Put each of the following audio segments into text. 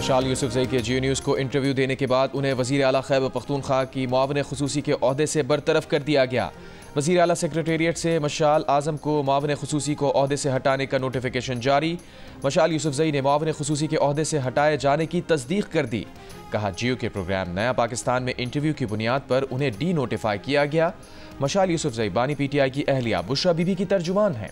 मशाल यूसुफजई के जियो न्यूज़ को इंटरव्यू देने के बाद उन्हें वज़ीर आला खैबर पख्तूनख्वा की मुआविन खुसूसी के ओहदे से बरतरफ कर दिया गया। वज़ीर आला सेक्रेटेरिएट से मशाल आज़म को मुआविन खुसूसी को ओहदे से हटाने का नोटिफिकेशन जारी। मशाल यूसुफजई ने मुआविन खुसूसी के ओहदे से हटाए जाने की तस्दीक कर दी। कहा जियो के प्रोग्राम नया पाकिस्तान में इंटरव्यू की बुनियाद पर उन्हें डी नोटिफाई किया गया। मशाल यूसुफजई बानी PTI की अहलिया बुशरा बीबी की तर्जुमान हैं।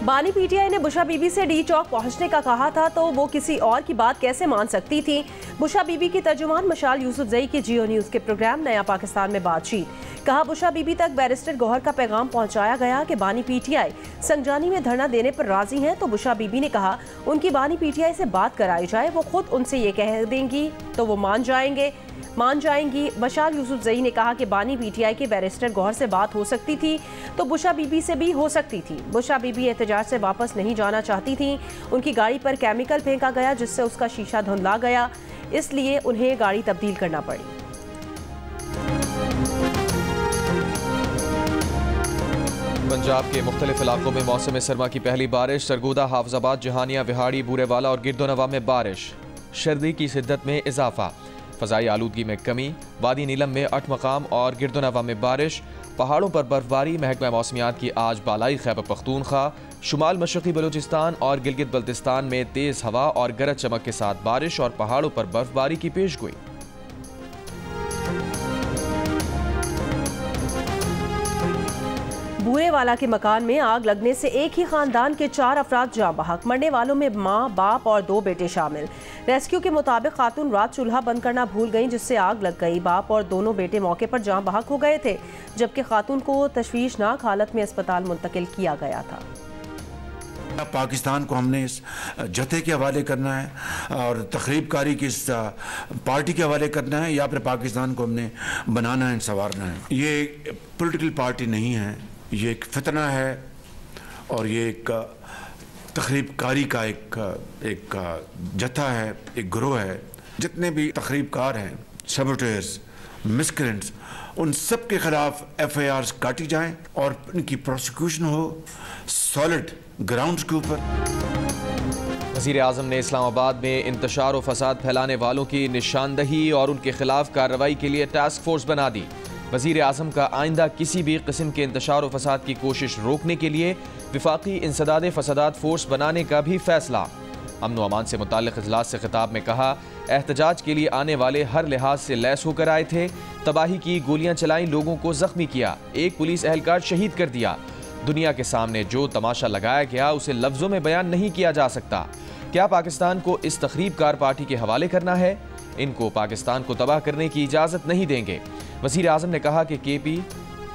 बानी PTI ने बुशरा बीबी से डी टॉक पहुंचने का कहा था तो वो किसी और की बात कैसे मान सकती थी। बुशरा बीबी की तर्जुमान मशाल यूसुफजई की जियो न्यूज़ के प्रोग्राम नया पाकिस्तान में बातचीत। कहा बुशरा बीबी तक बैरिस्टर गौहर का पैगाम पहुंचाया गया कि बानी PTI संगजानी में धरना देने पर राजी हैं, तो बुशरा बीबी ने कहा उनकी बानी PTI से बात कराई जाए, वो खुद उनसे ये कह देंगी तो वो मान जाएंगी। मशाल यूसुफजई ने कहा कि बानी PTI के बैरिस्टर गौहर से बात हो सकती थी तो बुशरा बीबी से भी हो सकती थी। बुशरा बीबी एहतजाज से वापस नहीं जाना चाहती थी। उनकी गाड़ी पर केमिकल फेंका गया जिससे उसका शीशा धुंधला गया, इसलिए उन्हें गाड़ी तब्दील करना पड़ी। पंजाब के मुख्तलिफ इलाकों में मौसम सरमा की पहली बारिश। सरगोदा, हाफजाबाद, जहानिया, बिहाड़ी, बूरेवाला और गिरदोनवा में बारिश। सर्दी की शिद्दत में इजाफा। फ़ज़ाई आलूदगी में कमी। वादी नीलम में 8 मकाम और गिरदोनवा में बारिश। पहाड़ों पर बर्फबारी। महकमा मौसमियात की आज बालाई खैबर पख्तूनख्वा, शुमाल मशरक़ी बलूचिस्तान और गिलगित बल्तिस्तान में तेज़ हवा और गरज चमक के साथ बारिश और पहाड़ों पर बर्फबारी की पेशगोई। बूरेवाला के मकान में आग लगने से एक ही खानदान के 4 अफराद जाँ बहक। मरने वालों में मां, बाप और 2 बेटे शामिल। रेस्क्यू के मुताबिक खातून रात चूल्हा बंद करना भूल गईं जिससे आग लग गई। बाप और दोनों बेटे मौके पर जाँ बहक हो गए थे, जबकि खातून को तशवीशनाक हालत में अस्पताल मुंतकिल किया गया था। पाकिस्तान को हमने इस जथे के हवाले करना है और तखरीबकारी की इस पार्टी के हवाले करना है, या फिर पाकिस्तान को हमने बनाना है, संवारना है। ये पॉलिटिकल पार्टी नहीं है, ये एक फितना है और ये एक तखरीबकारी का एक जथा है, एक ग्रोह है। जितने भी तखरीबकार हैं, सबोटेयर्स, मिसक्रेंट्स, उन सब के खिलाफ FIRs काटी जाएं और इनकी प्रोसिक्यूशन हो सॉलिड ग्राउंड्स के ऊपर। वज़ीर आज़म ने इस्लामाबाद में इंतशार और फसाद फैलाने वालों की निशानदही और उनके खिलाफ कार्रवाई के लिए टास्क फोर्स बना दी। वज़ीर आज़म का आइंदा किसी भी किस्म के इंतशार और फसाद की कोशिश रोकने के लिए विफाकी इंसदाद फसादात फोर्स बनाने का भी फैसला। अमन व अमान से मुताल्लिक़ इजलास से खिताब में कहा, एहतजाज के लिए आने वाले हर लिहाज से लैस होकर आए थे। तबाही की, गोलियां चलाई, लोगों को जख्मी किया, एक पुलिस एहलकार शहीद कर दिया। दुनिया के सामने जो तमाशा लगाया गया उसे लफ्ज़ों में बयान नहीं किया जा सकता। क्या पाकिस्तान को इस तखरीबकार पार्टी के हवाले करना है? इनको पाकिस्तान को तबाह करने की इजाज़त नहीं देंगे। वज़ीर आज़म ने कहा कि KP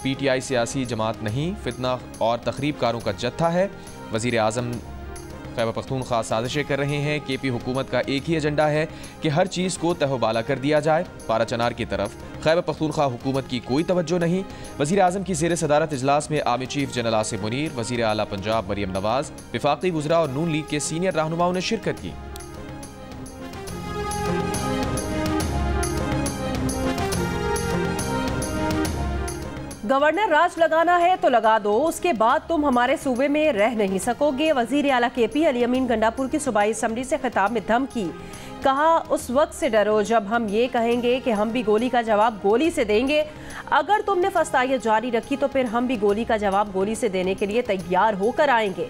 PTI सियासी जमात नहीं, फितना और तखरीबकारों का जत्था है। वज़ीर आज़म खैबर पख्तूनख्वा साजिशें कर रहे हैं। KP हुकूमत का एक ही एजेंडा है कि हर चीज़ को तहबाला कर दिया जाए। पारा चनार की तरफ खैबर पख्तूनख्वा हुकूमत की कोई तवज्जो नहीं। वज़ीर आज़म की ज़ेर सदारत इजलास में army chief general Asif Munir, वज़ीर आला पंजाब मरियम नवाज, विफाकी वज़रा और नून लीग के सीनियर रहनुमाओं ने शिरकत की। गवर्नर राज लगाना है तो लगा दो, उसके बाद तुम हमारे सूबे में रह नहीं सकोगे। वजीर आला KP अली अमीन गंडापुर की सूबाई असम्बली से खिताब में धमकी। कहा, उस वक्त से डरो जब हम ये कहेंगे कि हम भी गोली का जवाब गोली से देंगे। अगर तुमने फस्तायत जारी रखी तो फिर हम भी गोली का जवाब गोली से देने के लिए तैयार होकर आएंगे।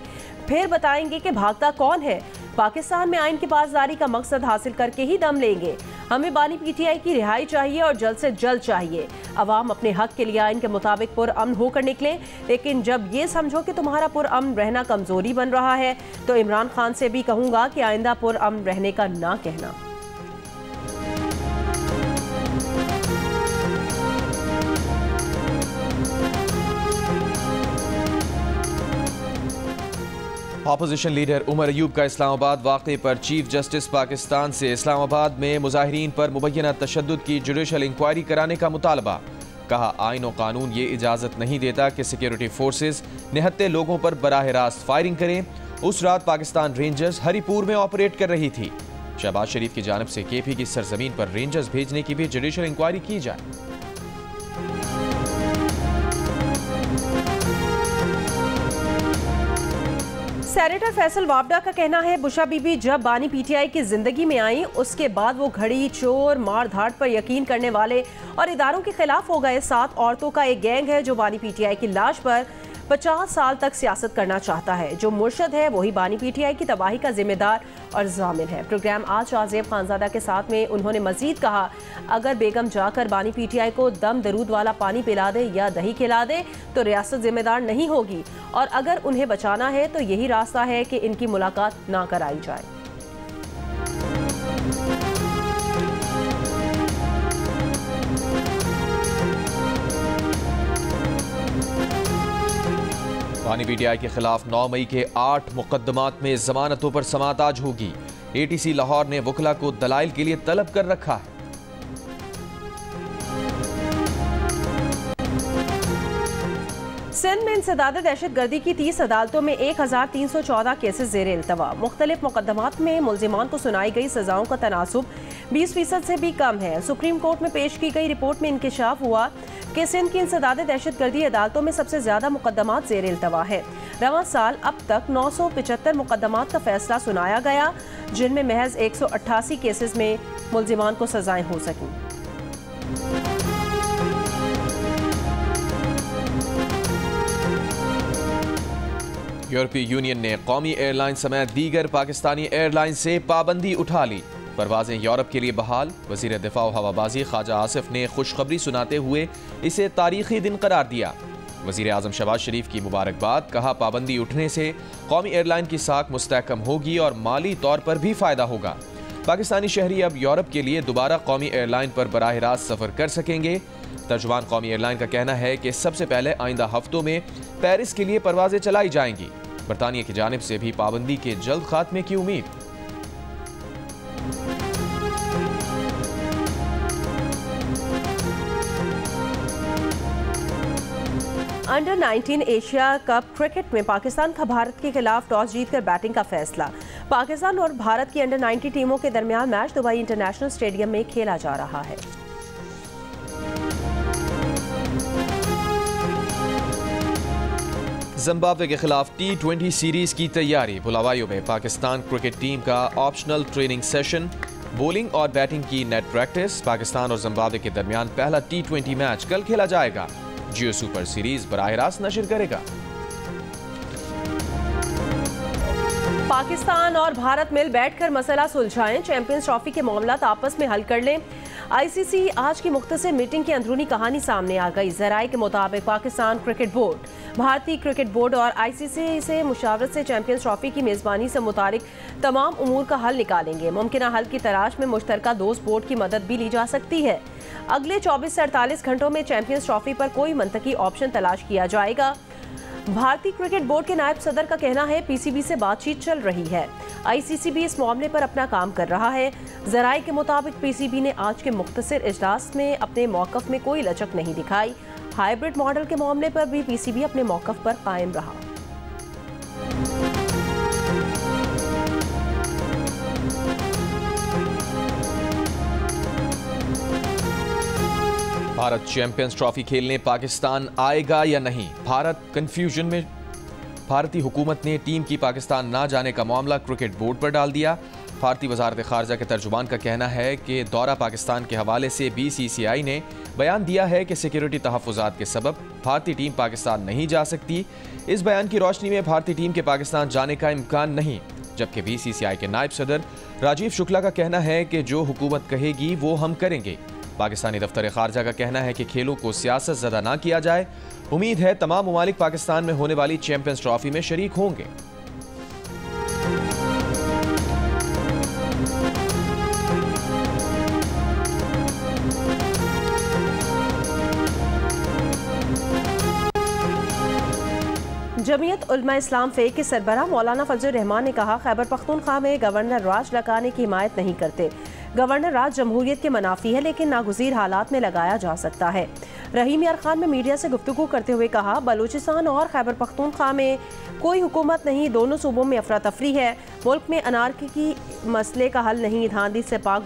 फिर बताएंगे कि भागता कौन है। पाकिस्तान में आइन की पासदारी का मकसद हासिल करके ही दम लेंगे। हमें बानी PTI की रिहाई चाहिए और जल्द से जल्द चाहिए। अवाम अपने हक के लिए आइन के मुताबिक पुरअमन होकर निकले, लेकिन जब ये समझो कि तुम्हारा पुरअमन रहना कमजोरी बन रहा है तो इमरान खान से भी कहूँगा कि आइंदा पुरअमन रहने का ना कहना। अपोजिशन लीडर उमर अयूब का इस्लामाबाद वाक़े पर चीफ जस्टिस पाकिस्तान से इस्लामाबाद में मुजाहिरीन पर मुबैना तशद्दुद की जुडिशल इंक्वायरी कराने का मुतालबा। कहा, आइन और कानून ये इजाज़त नहीं देता कि सिक्योरिटी फोर्सेज निहत्ते लोगों पर बराह रास्त फायरिंग करें। उस रात पाकिस्तान रेंजर्स हरिपुर में ऑपरेट कर रही थी। शहबाज शरीफ की जानिब से केपी की सरजमीन पर रेंजर्स भेजने की भी जुडिशल इंक्वायरी की जाए। सेनेटर फैसल वावडा का कहना है बुशा बीबी जब बानी पीटीआई की जिंदगी में आई उसके बाद वो घड़ी, चोर, मार धाड़ पर यकीन करने वाले और इदारों के खिलाफ हो गए 7 औरतों का एक गैंग है जो बानी पीटीआई की लाश पर 50 साल तक सियासत करना चाहता है। जो मुर्शद है वही बानी पीटीआई की तबाही का जिम्मेदार और जामिन है। प्रोग्राम आज आज़ेब खानजादा के साथ में उन्होंने मजीद कहा, अगर बेगम जाकर बानी पीटीआई को दम दरूद वाला पानी पिला दे या दही खिला दे तो रियासत जिम्मेदार नहीं होगी, और अगर उन्हें बचाना है तो यही रास्ता है कि इनकी मुलाकात ना कराई जाए। बानी पीटीआई के खिलाफ 9 मई के 8 मुकदमात में जमानतों पर समाअत आज होगी। एटीसी लाहौर ने वकला को दलाइल के लिए तलब कर रखा है। सिंध में इंसदाद दहशतगर्दी की 30 अदालतों में 1314 केसेस ज़ेर इल्तवा। मुख्तलिफ मुकदमात में मुल्जिमान को सुनाई गई सजाओं का तनासुब 20% से भी कम है। सुप्रीम कोर्ट में पेश की गई रिपोर्ट में इंकिशाफ हुआ कि सिंध की इंसदाद दहशतगर्दी अदालतों में सबसे ज्यादा मुकदमात ज़ेर इल्तवा है। रवां साल अब तक 975 मुकदमात का फैसला सुनाया गया, जिनमें महज 188 केसेस में मुल्जिमान को सजाएं हो सकी। यूरोपीय यूनियन ने कौमी एयरलाइन समेत दीगर पाकिस्तानी एयरलाइन से पाबंदी उठा ली। परवाजें यूरोप के लिए बहाल। वज़ीर दिफा और हवाबाजी ख्वाजा आसिफ ने खुशखबरी सुनाते हुए इसे तारीखी दिन करार दिया। वज़ीर आज़म शहबाज शरीफ की मुबारकबाद। कहा, पाबंदी उठने से कौमी एयरलाइन की साख मुस्तहकम होगी और माली तौर पर भी फ़ायदा होगा। पाकिस्तानी शहरी अब यूरोप के लिए दोबारा कौमी एयरलाइन पर बराह रास्त सफ़र कर सकेंगे। तर्जुमान कौमी एयरलाइन का कहना है कि सबसे पहले आइंदा हफ्तों में पेरिस के लिए परवाजें चलाई जाएंगी। बरतानिया की जानिब से भी पाबंदी के जल्द खात्मे की उम्मीद। अंडर 19 एशिया कप क्रिकेट में पाकिस्तान का भारत के खिलाफ टॉस जीतकर बैटिंग का फैसला। पाकिस्तान और भारत की अंडर 19 टीमों के दरमियान मैच दुबई इंटरनेशनल स्टेडियम में खेला जा रहा है। जिम्बाब्वे के खिलाफ T20 सीरीज की तैयारी। बुलावायों में पाकिस्तान क्रिकेट टीम का ऑप्शनल ट्रेनिंग सेशन, बॉलिंग और बैटिंग की नेट प्रैक्टिस। पाकिस्तान और जिम्बाब्वे के दरमियान पहला T20 मैच कल खेला जाएगा। जियो सुपर सीरीज बराह रास्त नशर करेगा। पाकिस्तान और भारत मिल बैठकर मसला सुलझाएं, चैंपियंस ट्रॉफी के मामलात आपस में हल कर लें। आईसीसी आज की मुख्तसर मीटिंग की अंदरूनी कहानी सामने आ गई। ज़राए के मुताबिक पाकिस्तान क्रिकेट बोर्ड, भारतीय क्रिकेट बोर्ड और आईसीसी से मुशावरत से चैंपियंस ट्रॉफी की मेज़बानी से मुतालिक तमाम उमूर का हल निकालेंगे। मुमकिन हल की तलाश में मुश्तरका दोस्त बोर्ड की मदद भी ली जा सकती है। अगले 24 से 48 घंटों में चैंपियंस ट्रॉफी पर कोई मंतकी ऑप्शन तलाश किया जाएगा। भारतीय क्रिकेट बोर्ड के नायब सदर का कहना है पीसीबी से बातचीत चल रही है। आईसीसी भी इस मामले पर अपना काम कर रहा है। ज़राए के मुताबिक पीसीबी ने आज के मुख्तसर इजलास में अपने मौक़िफ़ में कोई लचक नहीं दिखाई। हाइब्रिड मॉडल के मामले पर भी पीसीबी अपने मौक़िफ़ पर कायम रहा। भारत चैंपियंस ट्रॉफी खेलने पाकिस्तान आएगा या नहीं, भारत कंफ्यूजन में। भारतीय हुकूमत ने टीम की पाकिस्तान ना जाने का मामला क्रिकेट बोर्ड पर डाल दिया। भारतीय वजारत खारजा के तर्जुमान का कहना है कि दौरा पाकिस्तान के हवाले से BCCI ने बयान दिया है कि सिक्योरिटी तहफ़्फ़ुज़ात के सबब भारतीय टीम पाकिस्तान नहीं जा सकती। इस बयान की रोशनी में भारतीय टीम के पाकिस्तान जाने का इम्कान नहीं, जबकि BCCI के नायब सदर राजीव शुक्ला का कहना है कि जो हुकूमत कहेगी वो हम करेंगे। पाकिस्तानी दफ्तर खारजा का कहना है कि खेलों को सियासत ज़दा ना किया जाए। उम्मीद है तमाम ममालिक पाकिस्तान में होने वाली चैंपियंस ट्रॉफी में शरीक होंगे। जमीयत उलमा इस्लाम फ़े के सरबराह मौलाना फजल रहमान ने कहा, खैबर पख्तूनख्वा में गवर्नर राज लगाने की हिमायत नहीं करते। गवर्नर राज जमहूरियत के मनाफी है, लेकिन नागुज़ीर हालात में लगाया जा सकता है। रहीम यार खान ने मीडिया से गुफ्तगू करते हुए कहा, बलूचिस्तान और खैबर पख्तूनख्वा में कोई हुकूमत नहीं, दोनों सूबों में अफरा तफरी है। मुल्क में अनारकी की मसले का हल नहीं, धांधली से पाक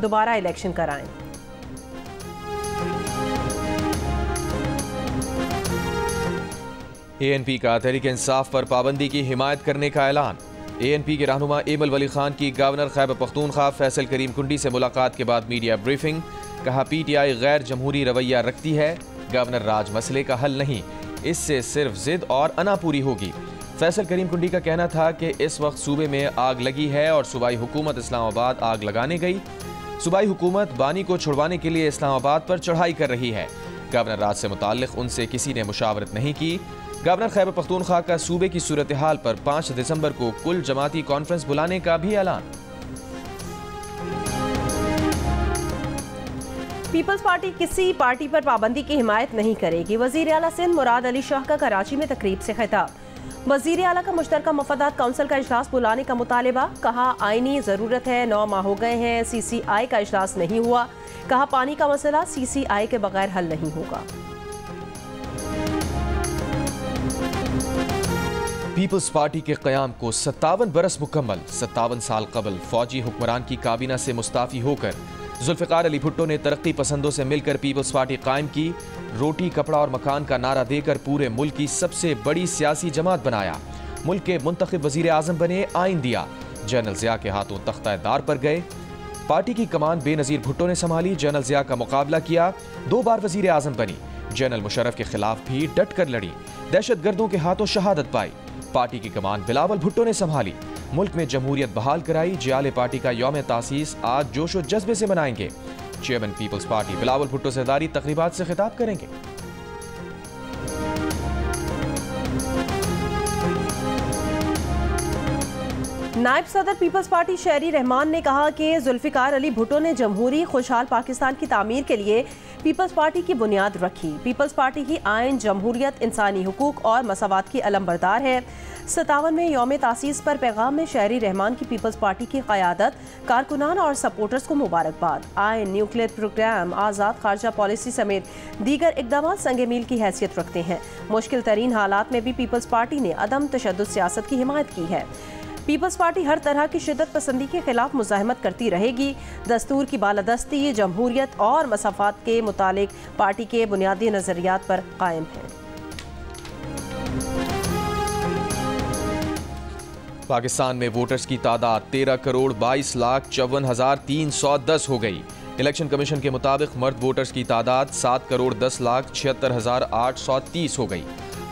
दोबारा इलेक्शन कराएं। ANP का तहरीक इंसाफ पर पाबंदी की हिमायत करने का ऐलान। ANP के रहनुमा एमल वली खान की गवर्नर खैबर पख्तूनख्वा फैसल करीम कुंडी से मुलाकात के बाद मीडिया ब्रीफिंग। कहा, PTI गैर जमहूरी रवैया रखती है, गवर्नर राज मसले का हल नहीं, इससे सिर्फ जिद और अना पूरी होगी। फैसल करीम कुंडी का कहना था कि इस वक्त सूबे में आग लगी है और सूबाई हुकूमत इस्लामाबाद आग लगाने गई। सूबाई हुकूमत बानी को छुड़वाने के लिए इस्लामाबाद पर चढ़ाई कर रही है। गवर्नर राज से मुताल्लिक उनसे किसी ने मुशावरत नहीं की। गवर्नर खैबर पख्तूनख्वा का सूबे की सूरत हाल पर 5 दिसंबर को कुल जमाती कॉन्फ्रेंस बुलाने का भी ऐलान। पीपल्स पार्टी किसी पार्टी पर पाबंदी की हिमायत नहीं करेगी। वजीर आला सिंध मुराद अली शाह का कराची में तकरीब से खिताब। वजीर आला का मुश्तरका मफादात काउंसिल का इजलास बुलाने का मुतालिबा। कहा, आईनी जरूरत है, 9 माह हो गए हैं, CCI का इजलास नहीं हुआ। कहा, पानी का मसला CCI के बगैर हल नहीं होगा। पीपल्स पार्टी के क़याम को 57 बरस मुकम्मल। 57 साल कबल फौजी हुक्मरान की काबीना से मुस्ताफ़ी होकर जुल्फ़िकार अली भुट्टो ने तरक्की पसंदों से मिलकर पीपल्स पार्टी कायम की। रोटी, कपड़ा और मकान का नारा देकर पूरे मुल्क की सबसे बड़ी सियासी जमात बनाया। मुल्क के मुंतखब वज़ीर आज़म बने, आइन दिया। जनरल ज़िया के हाथों तख्ता-ए-दार पर गए। पार्टी की कमान बेनज़ीर भुट्टो ने संभाली। जनरल ज़िया का मुकाबला किया, 2 बार वज़ीर आज़म बनी। जनरल मुशर्रफ के खिलाफ भी डट कर लड़ी। दहशतगर्दों के हाथों शहादत पाई। पार्टी की कमान बिलावल भुट्टो ने संभाली। मुल्क में जमहूरियत बहाल कराई। जियाले पार्टी का यौम तासीस आज जोशो जज्बे से मनाएंगे। चेयरमैन पीपल्स पार्टी बिलावल भुट्टो ज़रदारी तकरीबात से खिताब करेंगे। नायब सदर पीपल्स पार्टी शहरी रहमान ने कहा कि जुल्फ़िकार अली भुट्टो ने जमहूरी खुशहाल पाकिस्तान की तामीर के लिए पीपल्स पार्टी की बुनियाद रखी। पीपल्स पार्टी की आइन, जमहूरियत, इंसानी हुकूक और मसावात की अलमबरदार है। 57वें यौम तासीस पर पैगाम में शहरी रहमान की पीपल्स पार्टी की क़यादत, कारकुनान और सपोर्टर्स को मुबारकबाद। आइन, न्यूक्लियर प्रोग्राम, आज़ाद खारजा पॉलिसी समेत दीगर इक़दामात संगे मील की हैसियत रखते हैं। मुश्किल तरीन हालात में भी पीपल्स पार्टी ने अदम तशद्दुद सियासत की हिमायत की है। पीपल्स पार्टी हर तरह की शिद्दत पसंदी के खिलाफ मुज़ाहमत करती रहेगी। दस्तूर की बालादस्ती, जमहूरियत और मसाफात के मुतालिक पार्टी के बुनियादी नज़रियात पर कायम है। पाकिस्तान में वोटर्स की तादाद 13,22,54,310 हो गई। इलेक्शन कमीशन के मुताबिक मर्द वोटर्स की तादाद 7,10,76,830 हो गई।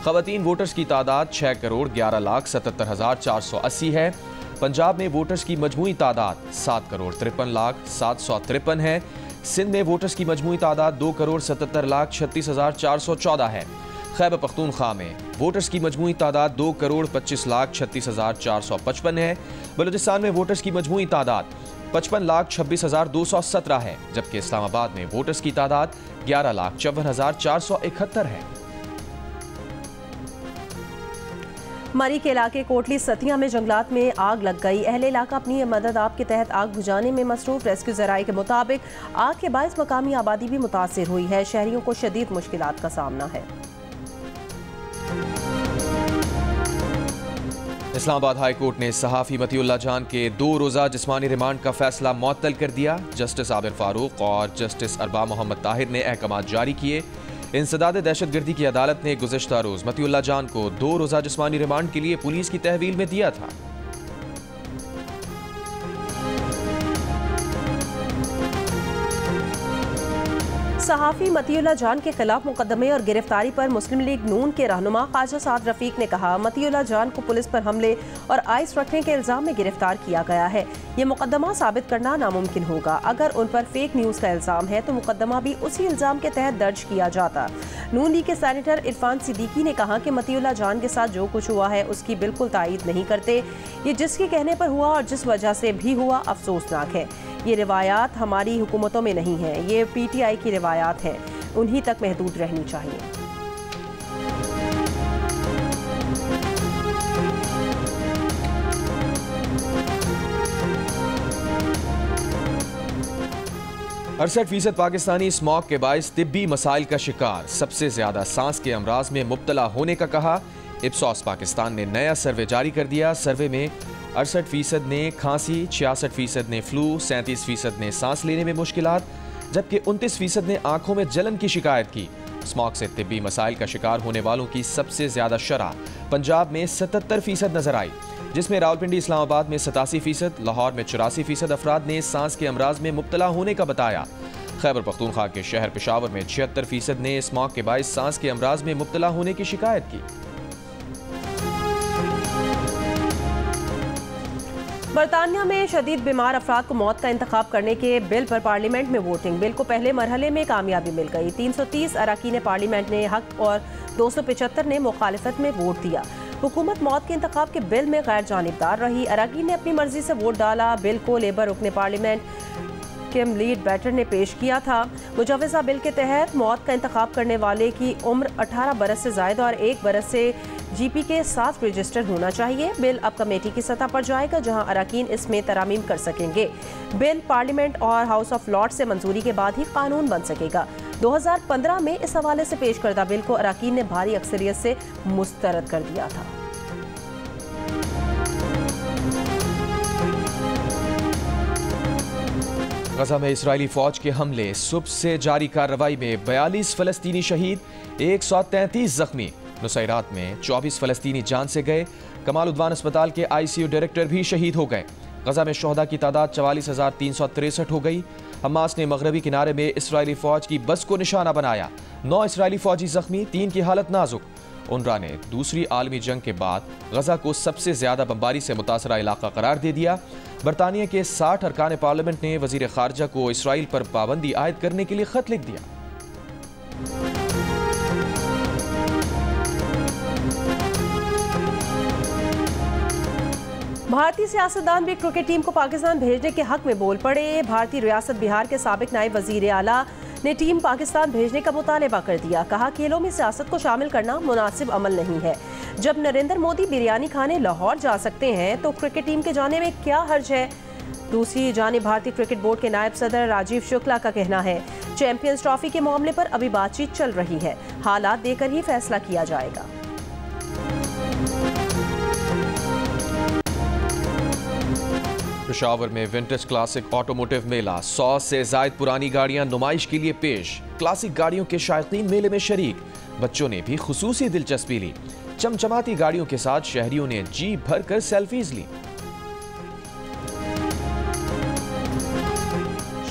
ख़वातीन वोटर्स की तादाद 6,11,77,480 है। पंजाब में वोटर्स की मजमूई तादाद 7,53,753 है। सिंध में वोटर्स की मजमूई तादाद 2,77,36,414 है। खैबर पख्तूनख्वा में वोटर्स की मजमूई तादाद 2,25,36,455 है। बलूचिस्तान में वोटर्स की मजमूई तादाद 55,26,217 है, जबकि इस्लामाबाद में वोटर्स की तादाद 11,54,471 है। मरी के इलाके कोटली सतिया में जंगलात में आग लग गई। अहले इलाका अपनी मदद आप के तहत आग बुझाने में मसरूफ। रेस्क्यू ज़राए के मुताबिक आग के बायस मकामी आबादी भी मुतासिर हुई है। शहरियों को शदीद मुश्किलात का सामना है। इस्लामाबाद हाई कोर्ट ने सहाफ़ी मतीउल्लाह जान के 2 रोज़ा जिस्मानी रिमांड का फैसला मुअत्तल कर दिया। जस्टिस आबिर फारूक और जस्टिस अरबा मोहम्मद ताहिर ने अहकामात जारी किए। इंसदाद दहशतगर्दी की अदालत ने गुज़िश्ता रोज़ मतीउल्लाह जान को 2 रोज़ा जिस्मानी रिमांड के लिए पुलिस की तहवील में दिया था। सहाफ़ी मतीउल्लाह जान के खिलाफ मुकदमे और गिरफ्तारी पर मुस्लिम लीग नून के रहनुमा ख्वाजा साद रफीक ने कहा, मतीउल्लाह जान को पुलिस पर हमले और आइस रखने के इल्ज़ाम में गिरफ्तार किया गया है। ये मुकदमा साबित करना नामुमकिन होगा। अगर उन पर फेक न्यूज़ का इल्ज़ाम है तो मुकदमा भी उसी इल्ज़ाम के तहत दर्ज किया जाता। नून लीग के सेनेटर इरफान सिद्दीकी ने कहा कि मतीउल्लाह जान के साथ जो कुछ हुआ है उसकी बिल्कुल तायीद नहीं करते। ये जिसके कहने पर हुआ और जिस वजह से भी हुआ अफसोसनाक है। ये रिवायात हमारी हुकूमतों में नहीं है, ये PTI की रिवायात है, उन्हीं तक महदूद रहनी चाहिए। 68% पाकिस्तानी स्मॉग के बाइस तिब्बी मसाइल का शिकार, सबसे ज्यादा सांस के अमराज में मुब्तला होने का कहा। इप्सॉस पाकिस्तान ने नया सर्वे जारी कर दिया। सर्वे में 68% ने खांसी, 66% ने फ्लू, 37% ने सांस लेने में मुश्किलात, जबकि 29% ने आंखों में जलन की शिकायत की। स्मॉग से तिब्बी मसाइल का शिकार होने वालों की सबसे ज्यादा शरह पंजाब में 77% नजर आई, जिसमें रावलपिंडी इस्लामाबाद में 87%, लाहौर में 84% अफराद ने सांस के अमराज में मुब्तला होने का बताया। खैबर पख्तूनख्वा के शहर पेशावर में 76% ने स्मॉग के बाइस सांस के अमराज में मुब्तला होने की शिकायत की। बरतानिया में शदीद बीमार अफराद को मौत का इंतखाब करने के बिल पर पार्लियामेंट में वोटिंग। बिल को पहले मरहले में कामयाबी मिल गई। 330 अरकान पार्लियामेंट ने हक और 275 ने मुखालिफत में वोट दिया। हुकूमत मौत के इंतखाब के बिल में गैर जानिबदार रही। अरकान ने अपनी मर्जी से वोट डाला। बिल को लेबर रुकने पार्लियामेंट किम लीड बैटर ने पेश किया था। मुजवजा बिल के तहत मौत का इंतखाब करने वाले की उम्र 18 बरस से ज़ायद और 1 बरस से जीपी के साथ रजिस्टर होना चाहिए। बिल अब कमेटी की सतह पर जाएगा, जहां अरकान इसमें तरामीम कर सकेंगे। बिल पार्लियामेंट और हाउस ऑफ लॉर्ड्स से मंजूरी के बाद ही कानून बन सकेगा। 2015 में इस हवाले से पेश करदा बिल को अरकान ने भारी अक्सरियत से मुस्तरद कर दिया था। गजा में इजरायली फौज के हमले, सुबह से जारी कार्रवाई में 42 फलस्तीनी शहीद, 133 जख्मी। नुसैरात में 24 फलस्तीनी जान से गए। कमाल उद्वान अस्पताल के ICU डायरेक्टर भी शहीद हो गए। गजा में शोहदा की तादाद 44,363 हो गई। हमास ने मगरबी किनारे में इजरायली फौज की बस को निशाना बनाया। 9 इजरायली फौजी जख्मी, 3 की हालत नाजुक। उनरा ने दूसरी आलमी जंग के बाद गजा को सबसे ज्यादा बमबारी से मुतासरा इलाका करार दे दिया। बरतानिया के 60 अरकान पार्लियामेंट ने वजीर खारजा को इसराइल पर पाबंदी आयद करने के लिए खत लिख दिया। भारतीय सियासतदान भी क्रिकेट टीम को पाकिस्तान भेजने के हक में बोल पड़े। भारतीय रियासत बिहार के साबिक नायब वजीर आला ने टीम पाकिस्तान भेजने का मुतालबा कर दिया। कहा, खेलों में सियासत को शामिल करना मुनासिब अमल नहीं है। जब नरेंद्र मोदी बिरयानी खाने लाहौर जा सकते हैं तो क्रिकेट टीम के जाने में क्या हर्ज है। दूसरी जानिब भारतीय क्रिकेट बोर्ड के नायब सदर राजीव शुक्ला का कहना है, चैंपियंस ट्रॉफी के मामले पर अभी बातचीत चल रही है, हालात देखकर ही फैसला किया जाएगा। पेशावर में विंटेज क्लासिक ऑटोमोटिव मेला, 100 से जायद पुरानी गाड़ियां नुमाइश के लिए पेश। क्लासिक गाड़ियों के शायकीन मेले में शरीक, बच्चों ने भी खुसूसी दिलचस्पी ली। चमचमाती गाड़ियों के साथ शहरियों ने जी भरकर सेल्फीज ली।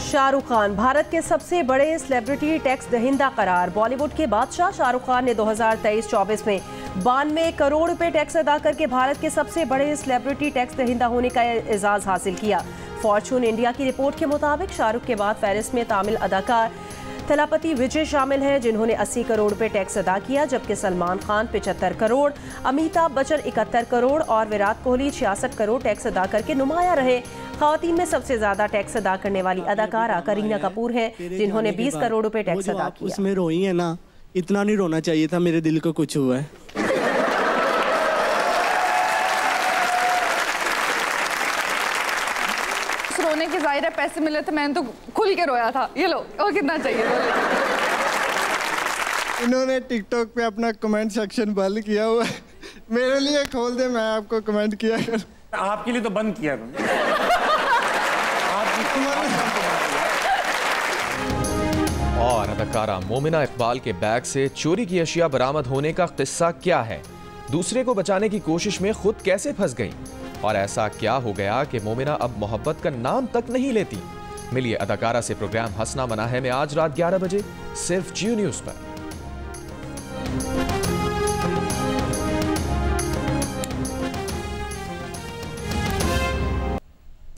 शाहरुख खान भारत के सबसे बड़े सेलिब्रिटी टैक्स दहिंदा करार। बॉलीवुड के बादशाह शाहरुख खान ने 2023-24 में 92 करोड़ रुपए टैक्स अदा करके भारत के सबसे बड़े सेलिब्रिटी टैक्स दहिंदा होने का एजाज हासिल किया। फॉर्च्यून इंडिया की रिपोर्ट के मुताबिक शाहरुख के बाद फहरिस्त में तामिल अदाकार थलापति विजय शामिल हैं, जिन्होंने 80 करोड़ रुपए टैक्स अदा किया, जबकि सलमान खान 75 करोड़, अमिताभ बच्चन 71 करोड़ और विराट कोहली 66 करोड़ टैक्स अदा करके नुमाया रहे। ख़वातीन में सबसे ज्यादा टैक्स अदा करने वाली अदाकारा करीना कपूर है, जिन्होंने 20 करोड़ रुपए टैक्स अदा किया। उसमें रोई है ना, इतना नहीं रोना चाहिए था, मेरे दिल को कुछ हुआ है। रोने के जाहिर है पैसे मिले थे, मैंने तो खुल के रोया था। ये लो, और कितना चाहिए। इन्होंने टिकटॉक पे अपना कमेंट सेक्शन बंद किया हुआ है, मेरे लिए खोल दे, मैं आपको कमेंट किया कर। आपके लिए तो बंद किया और अदाकारा मोमिना इकबाल के बैग से चोरी की अशिया बरामद होने का किस्सा क्या है? दूसरे को बचाने की कोशिश में खुद कैसे फंस गई? और ऐसा क्या हो गया कि मोमिना अब मोहब्बत का नाम तक नहीं लेती? मिलिए अदाकारा से प्रोग्राम हंसना मना है में आज रात 11 बजे सिर्फ जियो न्यूज़ पर।